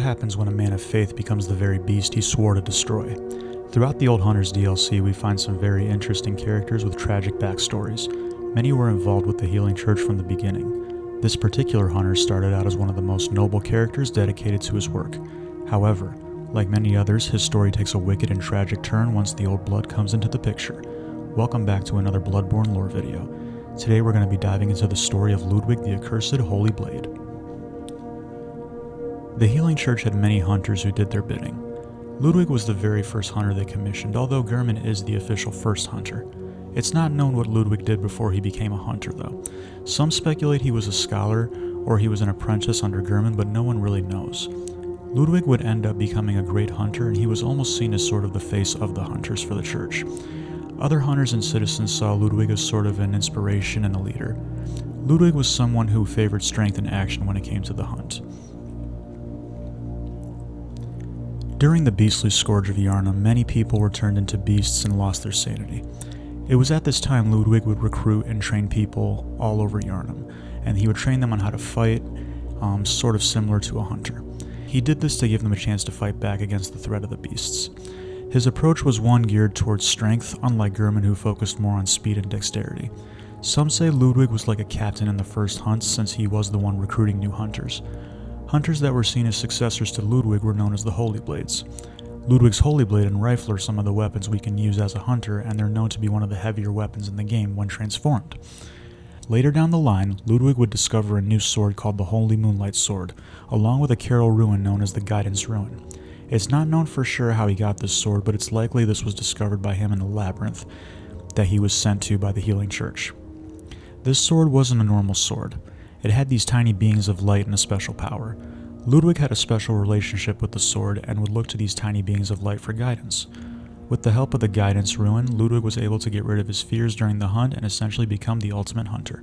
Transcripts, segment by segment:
happens when a man of faith becomes the very beast he swore to destroy. Throughout the Old Hunters DLC, we find some very interesting characters with tragic backstories. Many were involved with the Healing Church from the beginning. This particular hunter started out as one of the most noble characters dedicated to his work. However, like many others, his story takes a wicked and tragic turn once the old blood comes into the picture. Welcome back to another Bloodborne lore video. Today we're going to be diving into the story of Ludwig the Accursed Holy Blade. The Healing Church had many hunters who did their bidding. Ludwig was the very first hunter they commissioned, although Gehrman is the official first hunter. It's not known what Ludwig did before he became a hunter though. Some speculate he was a scholar or he was an apprentice under Gehrman, but no one really knows. Ludwig would end up becoming a great hunter, and he was almost seen as sort of the face of the hunters for the church. Other hunters and citizens saw Ludwig as sort of an inspiration and a leader. Ludwig was someone who favored strength and action when it came to the hunt. During the beastly scourge of Yharnam, many people were turned into beasts and lost their sanity. It was at this time Ludwig would recruit and train people all over Yharnam, and he would train them on how to fight, sort of similar to a hunter. He did this to give them a chance to fight back against the threat of the beasts. His approach was one geared towards strength, unlike Gehrman, who focused more on speed and dexterity. Some say Ludwig was like a captain in the first hunts, since he was the one recruiting new hunters. Hunters that were seen as successors to Ludwig were known as the Holy Blades. Ludwig's Holy Blade and rifle are some of the weapons we can use as a hunter, and they're known to be one of the heavier weapons in the game when transformed. Later down the line, Ludwig would discover a new sword called the Holy Moonlight Sword, along with a Carol Ruin known as the Guidance Ruin. It's not known for sure how he got this sword, but it's likely this was discovered by him in the labyrinth that he was sent to by the Healing Church. This sword wasn't a normal sword. It had these tiny beings of light and a special power. Ludwig had a special relationship with the sword and would look to these tiny beings of light for guidance. With the help of the Guidance Ruin, Ludwig was able to get rid of his fears during the hunt and essentially become the ultimate hunter.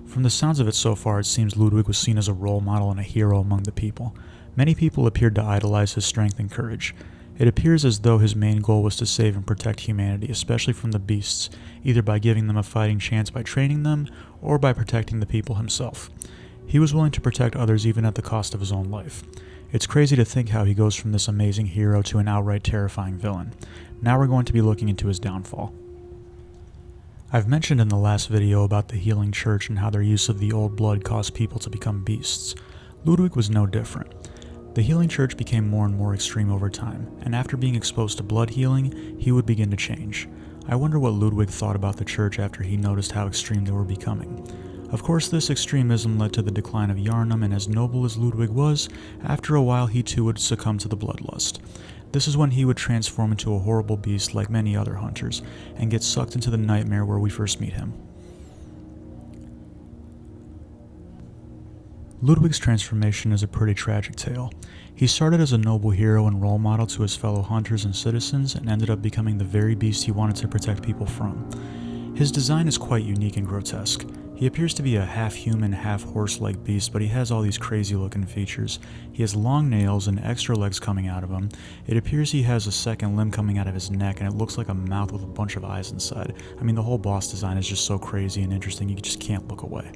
From the sounds of it so far, it seems Ludwig was seen as a role model and a hero among the people. Many people appeared to idolize his strength and courage. It appears as though his main goal was to save and protect humanity, especially from the beasts, either by giving them a fighting chance by training them, or by protecting the people himself. He was willing to protect others even at the cost of his own life. It's crazy to think how he goes from this amazing hero to an outright terrifying villain. Now we're going to be looking into his downfall. I've mentioned in the last video about the Healing Church and how their use of the old blood caused people to become beasts. Ludwig was no different. The Healing Church became more and more extreme over time, and after being exposed to blood healing, he would begin to change. I wonder what Ludwig thought about the church after he noticed how extreme they were becoming. Of course, this extremism led to the decline of Yharnam, and as noble as Ludwig was, after a while he too would succumb to the bloodlust. This is when he would transform into a horrible beast like many other hunters, and get sucked into the nightmare where we first meet him. Ludwig's transformation is a pretty tragic tale. He started as a noble hero and role model to his fellow hunters and citizens, and ended up becoming the very beast he wanted to protect people from. His design is quite unique and grotesque. He appears to be a half-human, half-horse-like beast, but he has all these crazy-looking features. He has long nails and extra legs coming out of him. It appears he has a second limb coming out of his neck, and it looks like a mouth with a bunch of eyes inside. I mean, the whole boss design is just so crazy and interesting, you just can't look away.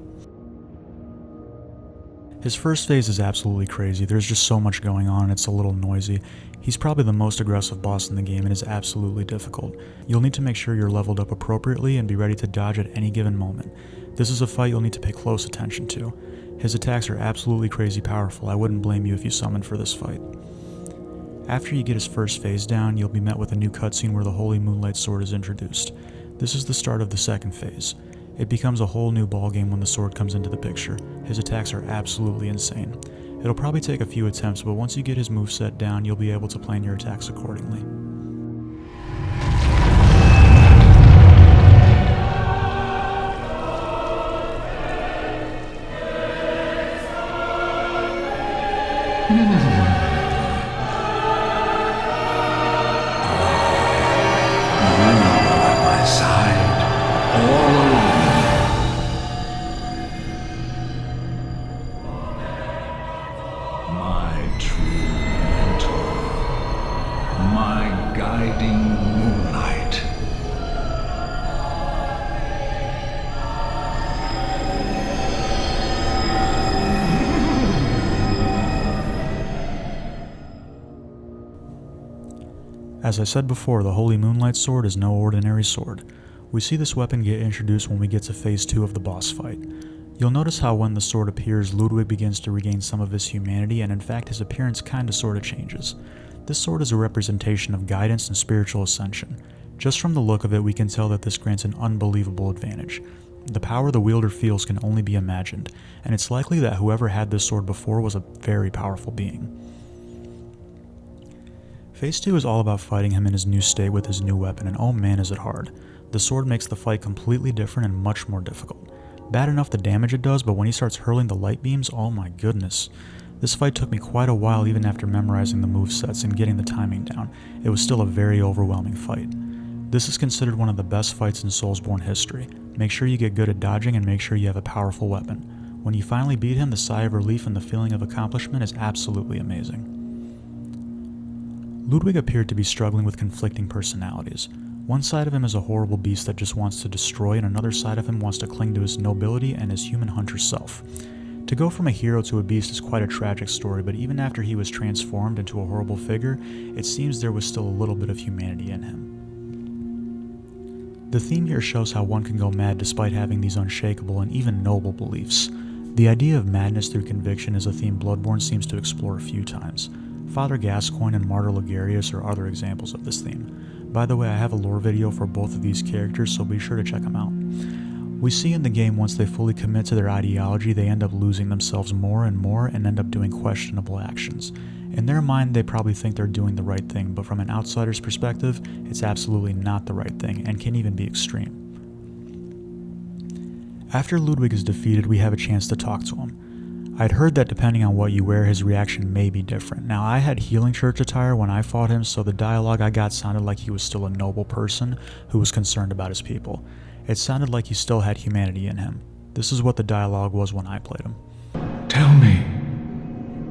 His first phase is absolutely crazy. There's just so much going on, and it's a little noisy. He's probably the most aggressive boss in the game and is absolutely difficult. You'll need to make sure you're leveled up appropriately and be ready to dodge at any given moment. This is a fight you'll need to pay close attention to. His attacks are absolutely crazy powerful. I wouldn't blame you if you summoned for this fight. After you get his first phase down, you'll be met with a new cutscene where the Holy Moonlight Sword is introduced. This is the start of the second phase. It becomes a whole new ballgame when the sword comes into the picture. His attacks are absolutely insane. It'll probably take a few attempts, but once you get his moveset down, you'll be able to plan your attacks accordingly. My true mentor, my As I said before, the Holy Moonlight Sword is no ordinary sword. We see this weapon get introduced when we get to phase 2 of the boss fight. You'll notice how when the sword appears, Ludwig begins to regain some of his humanity, and in fact his appearance kinda sorta changes. This sword is a representation of guidance and spiritual ascension. Just from the look of it, we can tell that this grants an unbelievable advantage. The power the wielder feels can only be imagined, and it's likely that whoever had this sword before was a very powerful being. Phase 2 is all about fighting him in his new state with his new weapon, and oh man is it hard. The sword makes the fight completely different and much more difficult. Bad enough the damage it does, but when he starts hurling the light beams, oh my goodness. This fight took me quite a while even after memorizing the movesets and getting the timing down. It was still a very overwhelming fight. This is considered one of the best fights in Soulsborne history. Make sure you get good at dodging and make sure you have a powerful weapon. When you finally beat him, the sigh of relief and the feeling of accomplishment is absolutely amazing. Ludwig appeared to be struggling with conflicting personalities. One side of him is a horrible beast that just wants to destroy, and another side of him wants to cling to his nobility and his human hunter self. To go from a hero to a beast is quite a tragic story, but even after he was transformed into a horrible figure, it seems there was still a little bit of humanity in him. The theme here shows how one can go mad despite having these unshakable and even noble beliefs. The idea of madness through conviction is a theme Bloodborne seems to explore a few times. Father Gascoigne and Martyr Ligarius are other examples of this theme. By the way, I have a lore video for both of these characters, so be sure to check them out. We see in the game once they fully commit to their ideology, they end up losing themselves more and more and end up doing questionable actions. In their mind, they probably think they're doing the right thing, but from an outsider's perspective, it's absolutely not the right thing and can even be extreme. After Ludwig is defeated, we have a chance to talk to him. I'd heard that depending on what you wear, his reaction may be different. Now, I had healing church attire when I fought him, so the dialogue I got sounded like he was still a noble person who was concerned about his people. It sounded like he still had humanity in him. This is what the dialogue was when I played him. Tell me,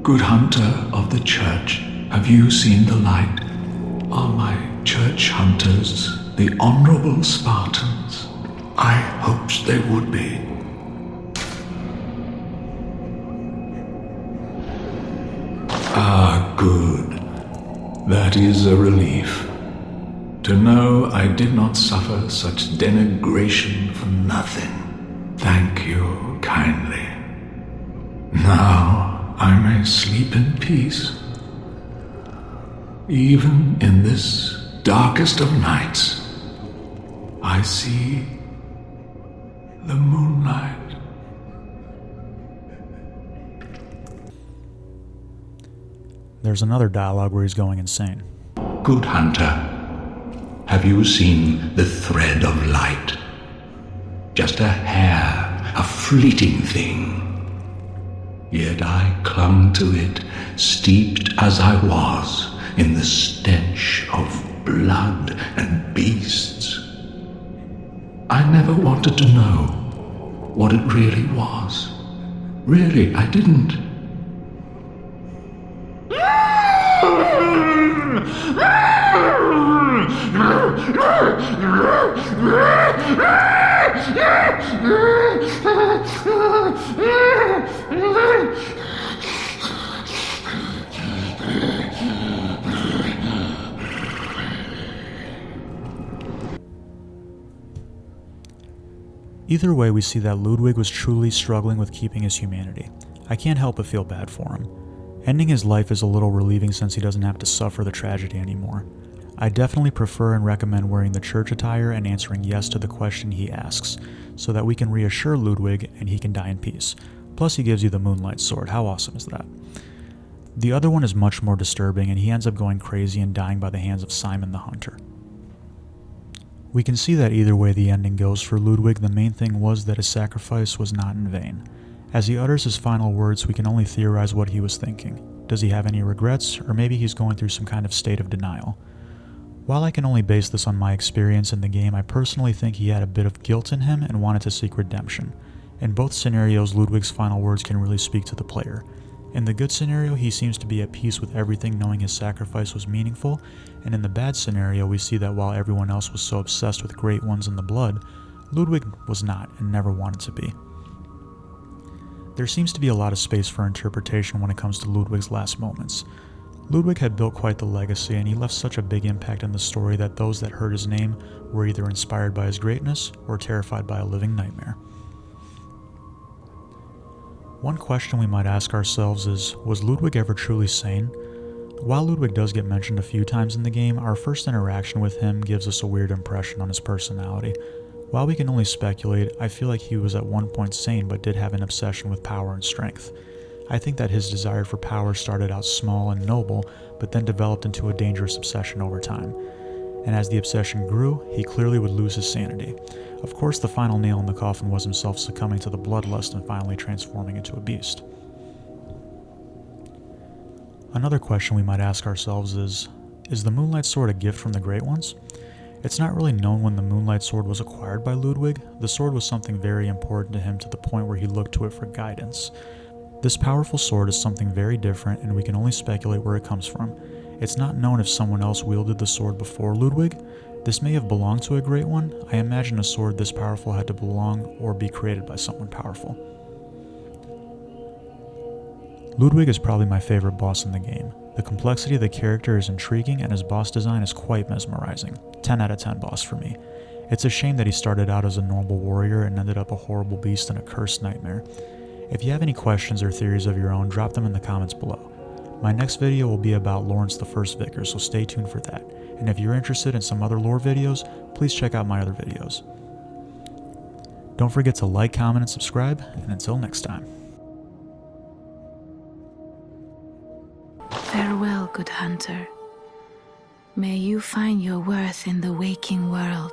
good hunter of the church, have you seen the light? Are my church hunters the honorable Spartans? I hoped they would be. Ah, good. That is a relief. To know I did not suffer such denigration for nothing. Thank you kindly. Now I may sleep in peace. Even in this darkest of nights, I see the moonlight. There's another dialogue where he's going insane. Good hunter, have you seen the thread of light? Just a hair, a fleeting thing. Yet I clung to it, steeped as I was in the stench of blood and beasts. I never wanted to know what it really was. Really, I didn't. Either way, we see that Ludwig was truly struggling with keeping his humanity. I can't help but feel bad for him. Ending his life is a little relieving since he doesn't have to suffer the tragedy anymore. I definitely prefer and recommend wearing the church attire and answering yes to the question he asks, so that we can reassure Ludwig and he can die in peace. Plus he gives you the Moonlight Sword. How awesome is that? The other one is much more disturbing, and he ends up going crazy and dying by the hands of Simon the Hunter. We can see that either way the ending goes for Ludwig, the main thing was that his sacrifice was not in vain. As he utters his final words, we can only theorize what he was thinking. Does he have any regrets, or maybe he's going through some kind of state of denial? While I can only base this on my experience in the game, I personally think he had a bit of guilt in him and wanted to seek redemption. In both scenarios, Ludwig's final words can really speak to the player. In the good scenario, he seems to be at peace with everything, knowing his sacrifice was meaningful, and in the bad scenario, we see that while everyone else was so obsessed with great ones in the blood, Ludwig was not and never wanted to be. There seems to be a lot of space for interpretation when it comes to Ludwig's last moments. Ludwig had built quite the legacy, and he left such a big impact in the story that those that heard his name were either inspired by his greatness or terrified by a living nightmare. One question we might ask ourselves is, was Ludwig ever truly sane? While Ludwig does get mentioned a few times in the game, our first interaction with him gives us a weird impression on his personality. While we can only speculate, I feel like he was at one point sane but did have an obsession with power and strength. I think that his desire for power started out small and noble, but then developed into a dangerous obsession over time. And as the obsession grew, he clearly would lose his sanity. Of course, the final nail in the coffin was himself succumbing to the bloodlust and finally transforming into a beast. Another question we might ask ourselves is the Moonlight Sword a gift from the Great Ones? It's not really known when the Moonlight Sword was acquired by Ludwig. The sword was something very important to him to the point where he looked to it for guidance. This powerful sword is something very different, and we can only speculate where it comes from. It's not known if someone else wielded the sword before Ludwig. This may have belonged to a Great One. I imagine a sword this powerful had to belong or be created by someone powerful. Ludwig is probably my favorite boss in the game. The complexity of the character is intriguing, and his boss design is quite mesmerizing. 10 out of 10 boss for me. It's a shame that he started out as a normal warrior and ended up a horrible beast and a cursed nightmare. If you have any questions or theories of your own, drop them in the comments below. My next video will be about Lawrence the First Vicar, so stay tuned for that. And if you're interested in some other lore videos, please check out my other videos. Don't forget to like, comment, and subscribe, and until next time. Farewell, good hunter. May you find your worth in the waking world.